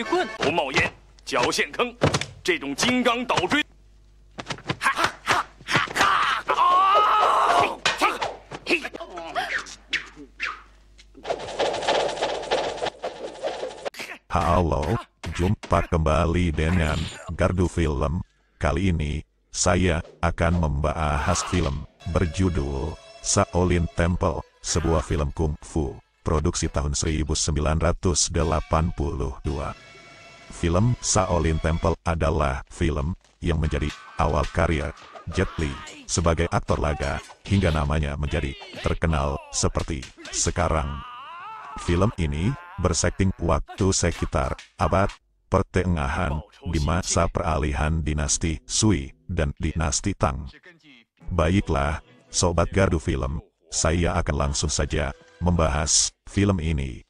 追棍，不冒烟，脚陷坑，这种金刚倒追。 Halo, jumpa kembali dengan Gardu Film. Kali ini, saya akan membahas film berjudul Shaolin Temple, sebuah film kungfu, produksi tahun 1982. Film Shaolin Temple adalah film yang menjadi awal karir Jet Li sebagai aktor laga, hingga namanya menjadi terkenal seperti sekarang. Film ini bersetting waktu sekitar abad pertengahan di masa peralihan dinasti Sui dan dinasti Tang. Baiklah, Sobat Gardu Film, saya akan langsung saja membahas film ini.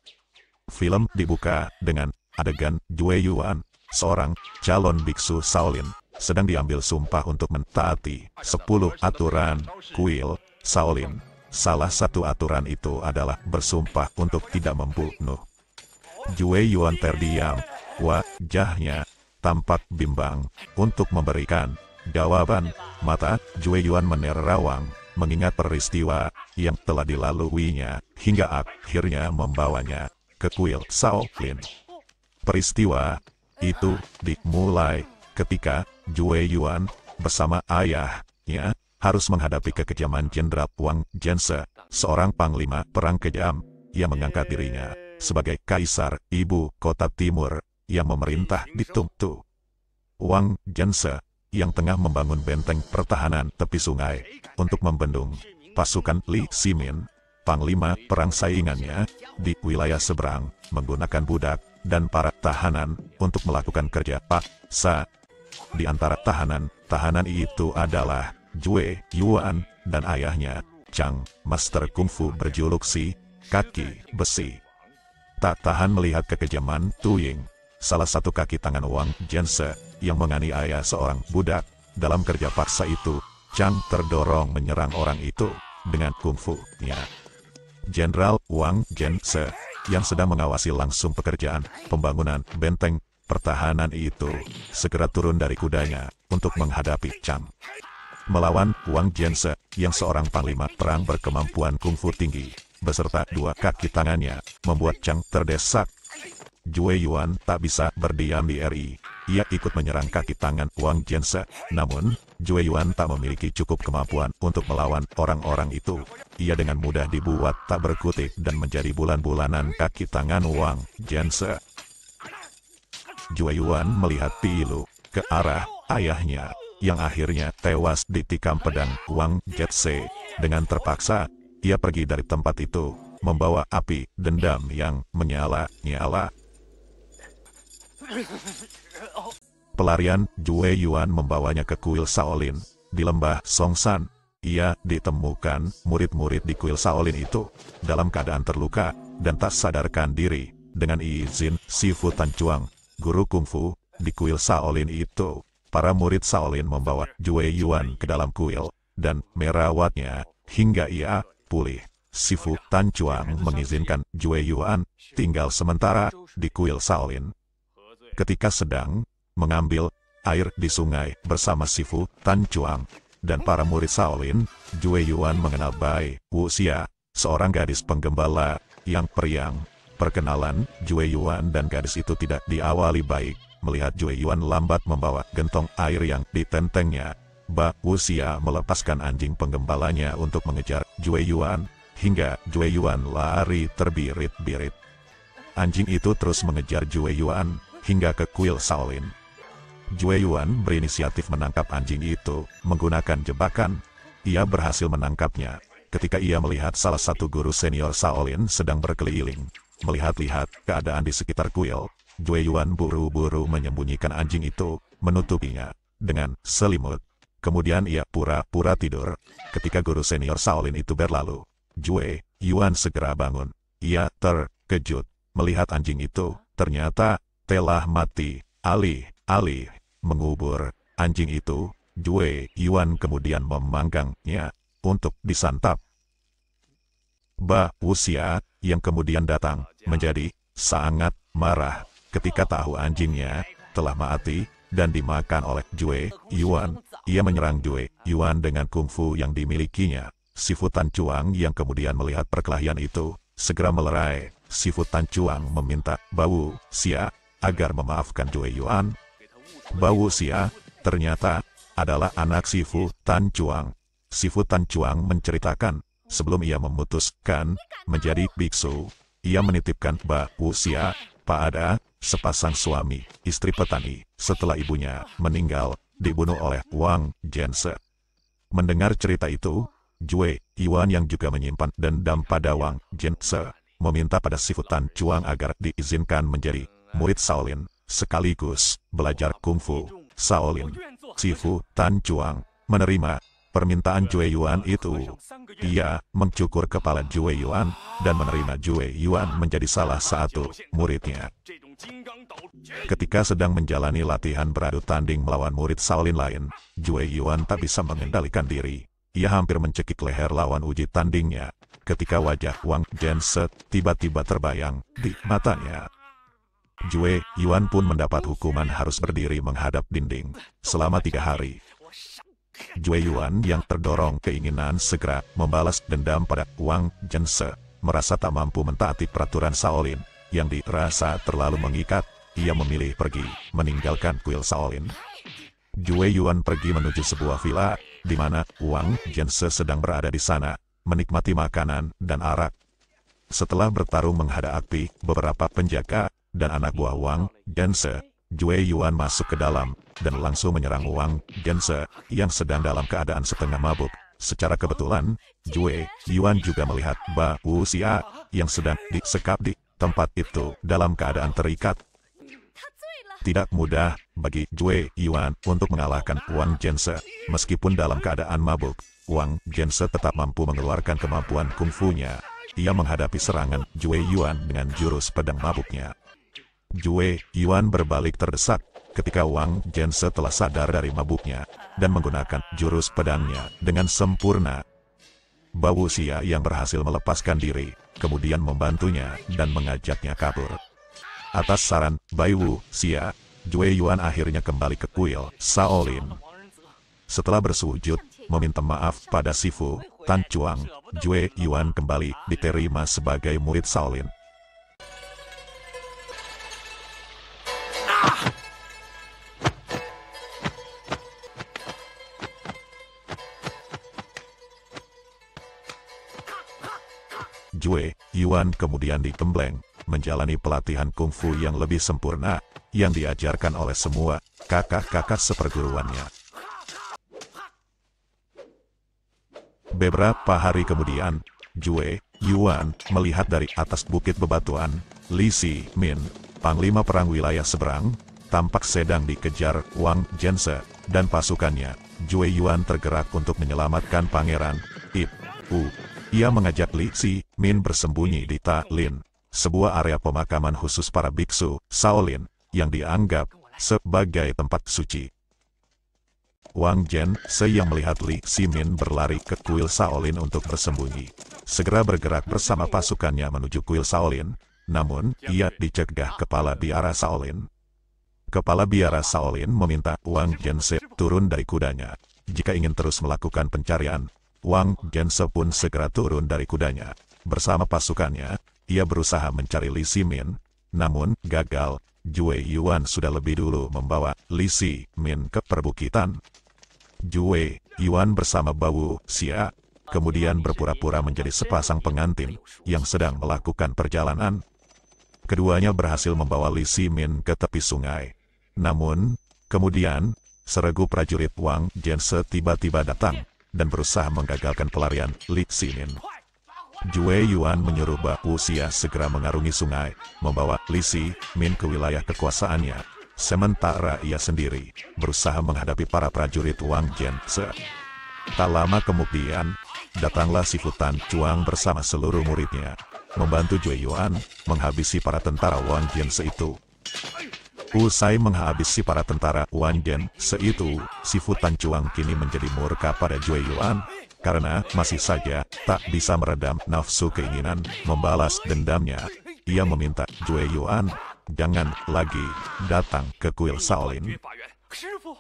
Film dibuka dengan adegan Jue Yuan, seorang calon biksu Shaolin, sedang diambil sumpah untuk mentaati 10 aturan kuil Shaolin. Salah satu aturan itu adalah bersumpah untuk tidak membunuh. Jue Yuan terdiam, wajahnya tampak bimbang untuk memberikan jawaban. Mata Jue Yuan menerawang, mengingat peristiwa yang telah dilaluinya, hingga akhirnya membawanya ke kuil Shaolin. Peristiwa itu dimulai ketika Jue Yuan bersama ayahnya harus menghadapi kekejaman Jenderal Wang Jianse, seorang panglima perang kejam yang mengangkat dirinya sebagai kaisar ibu kota timur yang memerintah di Tumtu. Wang Jianse yang tengah membangun benteng pertahanan tepi sungai untuk membendung pasukan Li Ximin, panglima perang saingannya, di wilayah seberang, menggunakan budak dan para tahanan untuk melakukan kerja paksa. Di antara tahanan itu adalah Jue Yuan dan ayahnya, Chang, master kungfu berjuluk si Kaki Besi. Tak tahan melihat kekejaman Tuying, salah satu kaki tangan Wang Jianse, yang menganiaya seorang budak. Dalam kerja paksa itu, Chang terdorong menyerang orang itu dengan kungfu-nya. Jenderal Wang Jianse, yang sedang mengawasi langsung pekerjaan pembangunan benteng pertahanan itu, segera turun dari kudanya untuk menghadapi Chang. Melawan Wang Jianse yang seorang panglima perang berkemampuan kungfu tinggi, beserta 2 kaki tangannya, membuat Chang terdesak. Jue Yuan tak bisa berdiam diri. Ia ikut menyerang kaki tangan Wang Jianse, namun Jue Yuan tak memiliki cukup kemampuan untuk melawan orang-orang itu. Ia dengan mudah dibuat tak berkutik dan menjadi bulan-bulanan kaki tangan Wang Jianse. Jue Yuan melihat pilu ke arah ayahnya, yang akhirnya tewas ditikam pedang Wang Jianse. Dengan terpaksa, ia pergi dari tempat itu, membawa api dendam yang menyala-nyala. Pelarian Jue Yuan membawanya ke kuil Shaolin. Di lembah Songshan, ia ditemukan murid-murid di kuil Shaolin itu dalam keadaan terluka dan tak sadarkan diri. Dengan izin Sifu Tanchuang, guru kungfu di kuil Shaolin itu, para murid Shaolin membawa Jue Yuan ke dalam kuil dan merawatnya hingga ia pulih. Sifu Tanchuang mengizinkan Jue Yuan tinggal sementara di kuil Shaolin. Ketika sedang mengambil air di sungai bersama Sifu Tanchuang dan para murid Shaolin, Jue Yuan mengenal Bai Wuxia, seorang gadis penggembala yang periang. Perkenalan Jue Yuan dan gadis itu tidak diawali baik. Melihat Jue Yuan lambat membawa gentong air yang ditentengnya, Bai Wuxia melepaskan anjing penggembalanya untuk mengejar Jue Yuan, hingga Jue Yuan lari terbirit-birit. Anjing itu terus mengejar Jue Yuan hingga ke kuil Shaolin. Jue Yuan berinisiatif menangkap anjing itu menggunakan jebakan. Ia berhasil menangkapnya ketika ia melihat salah satu guru senior Shaolin sedang berkeliling. Melihat-lihat keadaan di sekitar kuil, Jue Yuan buru-buru menyembunyikan anjing itu, menutupinya dengan selimut. Kemudian ia pura-pura tidur. Ketika guru senior Shaolin itu berlalu, Jue Yuan segera bangun. Ia terkejut melihat anjing itu ternyata telah mati. Alih-alih mengubur anjing itu, Jue Yuan kemudian memanggangnya untuk disantap. Bai Wuxia yang kemudian datang menjadi sangat marah. Ketika tahu anjingnya telah mati dan dimakan oleh Jue Yuan, ia menyerang Jue Yuan dengan kungfu yang dimilikinya. Sifu Tan Chuang yang kemudian melihat perkelahian itu, segera melerai. Sifu Tan Chuang meminta Bau Xia agar memaafkan Jue Yuan. Bau Xia ternyata adalah anak Sifu Tan Chuang. Sifu Tan Chuang menceritakan, sebelum ia memutuskan menjadi biksu, ia menitipkan Bau Xia pada sepasang suami istri petani setelah ibunya meninggal dibunuh oleh Wang Jianse. Mendengar cerita itu, Jue Yuan yang juga menyimpan dendam pada Wang Jianse meminta pada Sifu Tan Chuang agar diizinkan menjadi murid Shaolin sekaligus belajar kungfu Shaolin. Sifu Tan Chuang menerima permintaan Jue Yuan itu. Ia mencukur kepala Jue Yuan dan menerima Jue Yuan menjadi salah satu muridnya. Ketika sedang menjalani latihan beradu tanding melawan murid Shaolin lain, Jue Yuan tak bisa mengendalikan diri. Ia hampir mencekik leher lawan uji tandingnya, ketika wajah Wang Jianse tiba-tiba terbayang di matanya. Jue Yuan pun mendapat hukuman harus berdiri menghadap dinding selama 3 hari. Jue Yuan yang terdorong keinginan segera membalas dendam pada Wang Jianse, merasa tak mampu mentaati peraturan Shaolin yang dirasa terlalu mengikat, ia memilih pergi meninggalkan kuil Shaolin. Jue Yuan pergi menuju sebuah villa, di mana Wang Jianse sedang berada di sana, menikmati makanan dan arak. Setelah bertarung menghadapi beberapa penjaga dan anak buah Wang Jianse, Jue Yuan masuk ke dalam dan langsung menyerang Wang Jianse yang sedang dalam keadaan setengah mabuk. Secara kebetulan, Jue Yuan juga melihat Bau Xia yang sedang disekap di tempat itu dalam keadaan terikat. Tidak mudah bagi Jue Yuan untuk mengalahkan Wang Jianse. Meskipun dalam keadaan mabuk, Wang Jianse tetap mampu mengeluarkan kemampuan kungfunya. Ia menghadapi serangan Jue Yuan dengan jurus pedang mabuknya. Jue Yuan berbalik terdesak ketika Wang Jianse telah sadar dari mabuknya dan menggunakan jurus pedangnya dengan sempurna. Bau Xia yang berhasil melepaskan diri, kemudian membantunya dan mengajaknya kabur. Atas saran Bau Xia, Jue Yuan akhirnya kembali ke kuil Shaolin. Setelah bersujud, meminta maaf pada Sifu Tan Chuang, Jue Yuan kembali diterima sebagai murid Shaolin. Jue Yuan kemudian digembleng menjalani pelatihan kungfu yang lebih sempurna yang diajarkan oleh semua kakak-kakak seperguruannya. Beberapa hari kemudian, Jue Yuan melihat dari atas bukit bebatuan, Li Si Min, panglima perang wilayah seberang, tampak sedang dikejar Wang Jianse dan pasukannya. Jue Yuan tergerak untuk menyelamatkan Pangeran Ip U. Ia mengajak Li Si Min bersembunyi di Ta Lin, sebuah area pemakaman khusus para biksu Shaolin yang dianggap sebagai tempat suci. Wang Jianse yang melihat Li Si Min berlari ke kuil Shaolin untuk bersembunyi, segera bergerak bersama pasukannya menuju kuil Shaolin, namun ia dicegah kepala biara Shaolin. Kepala biara Shaolin meminta Wang Jianse turun dari kudanya. Jika ingin terus melakukan pencarian, Wang Jianse pun segera turun dari kudanya. Bersama pasukannya, ia berusaha mencari Li Si Min, namun gagal. Jue Yuan sudah lebih dulu membawa Li Si Min ke perbukitan. Jue Yuan bersama Bau Xia kemudian berpura-pura menjadi sepasang pengantin yang sedang melakukan perjalanan. Keduanya berhasil membawa Li Si Min ke tepi sungai. Namun, kemudian, seregu prajurit Wang Jianse tiba-tiba datang dan berusaha menggagalkan pelarian Li Si Min. Jue Yuan menyuruh Bau Xia segera mengarungi sungai, membawa Li Si Min ke wilayah kekuasaannya, sementara ia sendiri berusaha menghadapi para prajurit Wang Jianse. Tak lama kemudian, datanglah Sifu Tan Chuang bersama seluruh muridnya, membantu Jue Yuan menghabisi para tentara Wang Jianse itu. Usai menghabisi para tentara Wang Jianse itu, Sifu Tan Chuang kini menjadi murka pada Jue Yuan, karena masih saja tak bisa meredam nafsu keinginan membalas dendamnya. Ia meminta Jue Yuan jangan lagi datang ke kuil Shaolin. 法源，师傅，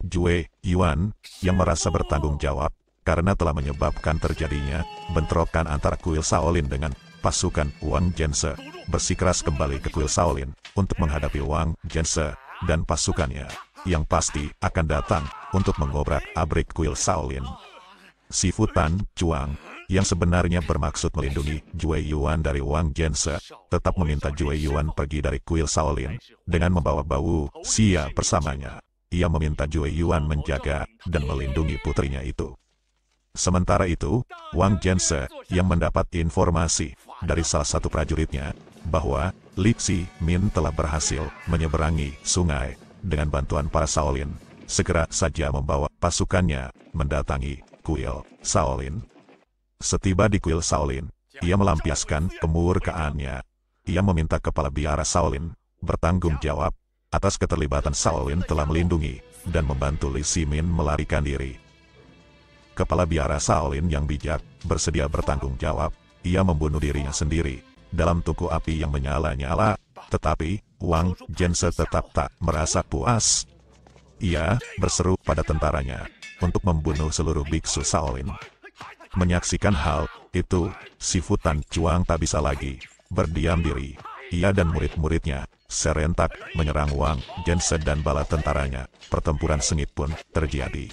Jue Yuan yang merasa bertanggung jawab karena telah menyebabkan terjadinya bentrokan antara kuil Shaolin dengan pasukan Wang Jianse, bersikeras kembali ke kuil Shaolin untuk menghadapi Wang Jianse dan pasukannya yang pasti akan datang untuk mengobrak-abrik kuil Shaolin. Sifu Tan Chuang yang sebenarnya bermaksud melindungi Jue Yuan dari Wang Jianse tetap meminta Jue Yuan pergi dari kuil Shaolin dengan membawa Bau Xia bersamanya. Ia meminta Jue Yuan menjaga dan melindungi putrinya itu. Sementara itu, Wang Jianse yang mendapat informasi dari salah satu prajuritnya bahwa Li Ximin telah berhasil menyeberangi sungai dengan bantuan para Shaolin, segera saja membawa pasukannya mendatangi kuil Shaolin. Setiba di kuil Shaolin, ia melampiaskan kemurkaannya. Ia meminta kepala biara Shaolin bertanggung jawab atas keterlibatan Shaolin telah melindungi dan membantu Li Ximin melarikan diri. Kepala biara Shaolin yang bijak bersedia bertanggung jawab. Ia membunuh dirinya sendiri dalam tungku api yang menyala-nyala, tetapi Wang Jianse tetap tak merasa puas. Ia berseru pada tentaranya untuk membunuh seluruh biksu Shaolin. Menyaksikan hal itu, Sifu Tan Chuang tak bisa lagi berdiam diri. Ia dan murid-muridnya serentak menyerang Wang Jianse dan bala tentaranya. Pertempuran sengit pun terjadi.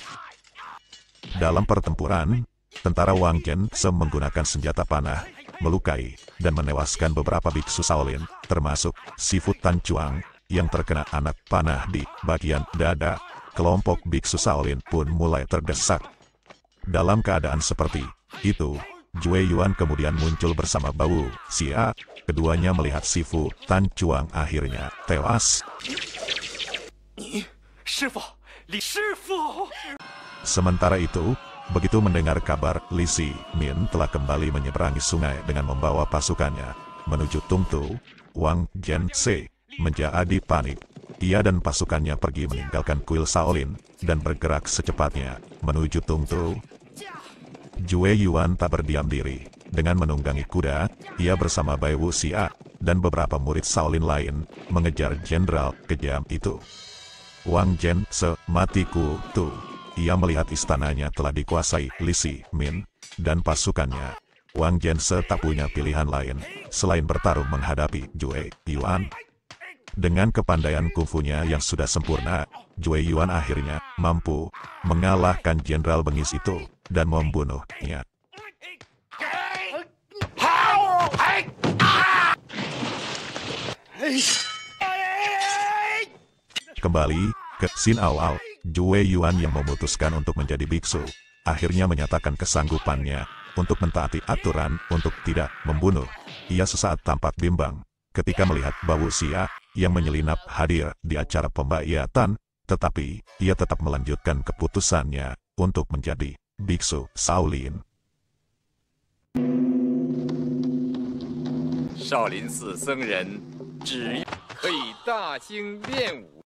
Dalam pertempuran, tentara Wang Jianse menggunakan senjata panah, melukai dan menewaskan beberapa biksu Shaolin, termasuk Sifu Tan Chuang yang terkena anak panah di bagian dada. Kelompok biksu Shaolin pun mulai terdesak. Dalam keadaan seperti itu, Jue Yuan kemudian muncul bersama Bau Xia. Keduanya melihat Sifu Tan Chuang akhirnya tewas. Sementara itu, begitu mendengar kabar Li Ximin telah kembali menyeberangi sungai dengan membawa pasukannya menuju Tungtu, Wang Jianse menjadi panik. Ia dan pasukannya pergi meninggalkan kuil Shaolin dan bergerak secepatnya menuju Tungtu. Jue Yuan tak berdiam diri. Dengan menunggangi kuda, ia bersama Bai Wuxia dan beberapa murid Shaolin lain mengejar jenderal kejam itu. Wang Jianse mati kutu. Ia melihat istananya telah dikuasai Li Ximin dan pasukannya. Wang Jianse tak punya pilihan lain selain bertarung menghadapi Jue Yuan. Dengan kepandaian kungfunya yang sudah sempurna, Jue Yuan akhirnya mampu mengalahkan jenderal bengis itu dan membunuhnya. Kembali ke scene awal, Jue Yuan yang memutuskan untuk menjadi biksu, akhirnya menyatakan kesanggupannya untuk mentaati aturan untuk tidak membunuh. Ia sesaat tampak bimbang ketika melihat Bau Xia yang menyelinap hadir di acara pembayatan, tetapi ia tetap melanjutkan keputusannya untuk menjadi biksu Shaolin. 少林寺僧人只可以大兴练武。